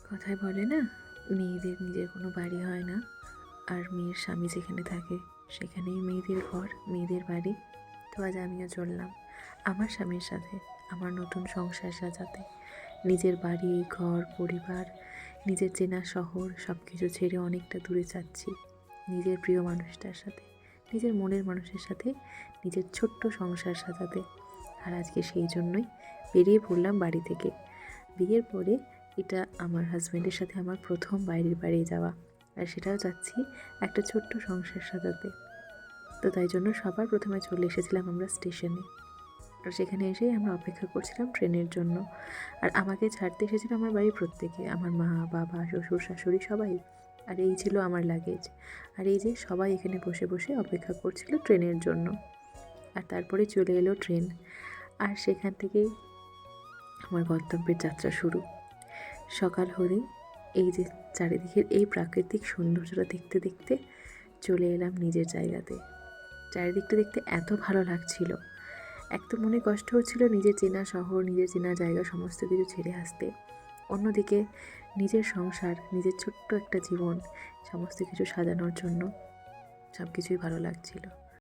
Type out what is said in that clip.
কথায় বলে না, মেয়েদের নিজের কোনো বাড়ি হয় না, আর মেয়ের স্বামী যেখানে থাকে সেখানেই মেয়েদের ঘর, মেয়েদের বাড়ি। তো আজ আমিও চললাম আমার স্বামীর সাথে আমার নতুন সংসার সাজাতে। নিজের বাড়ি, ঘর, পরিবার, নিজের চেনা শহর সব কিছু ছেড়ে অনেকটা দূরে যাচ্ছি নিজের প্রিয় মানুষটার সাথে, নিজের মনের মানুষের সাথে নিজের ছোট্ট সংসার সাজাতে। আর আজকে সেই জন্যই বেরিয়ে পড়লাম বাড়ি থেকে। বিয়ের পরে এটা আমার হাজব্যান্ডের সাথে আমার প্রথম বাইরের বাড়ি যাওয়া, আর সেটাও যাচ্ছি একটা ছোট্ট সংসার সাজাতে। তো তাই জন্য সবার প্রথমে চলে এসেছিলাম আমরা স্টেশনে, আর সেখানে এসেই আমরা অপেক্ষা করছিলাম ট্রেনের জন্য। আর আমাকে ছাড়তে এসেছিল আমার বাড়ির প্রত্যেকে, আমার মা, বাবা, শ্বশুর, শাশুড়ি সবাই। আর এই ছিল আমার লাগেজ। আর এই যে সবাই এখানে বসে বসে অপেক্ষা করছিল ট্রেনের জন্য। আর তারপরে চলে এলো ট্রেন, আর সেখান থেকেই আমার গন্তব্যের যাত্রা শুরু। সকাল হলেই এই যে চারিদিকের এই প্রাকৃতিক সৌন্দর্যটা দেখতে দেখতে চলে এলাম নিজের জায়গাতে। চারিদিকটা দেখতে এত ভালো লাগছিল, এক তো মনে কষ্ট হচ্ছিল নিজের চেনা শহর, নিজের চেনা জায়গা সমস্ত কিছু ছেড়ে আসতে, অন্যদিকে নিজের সংসার, নিজের ছোট্ট একটা জীবন সমস্ত কিছু সাজানোর জন্য সব কিছুই ভালো লাগছিল।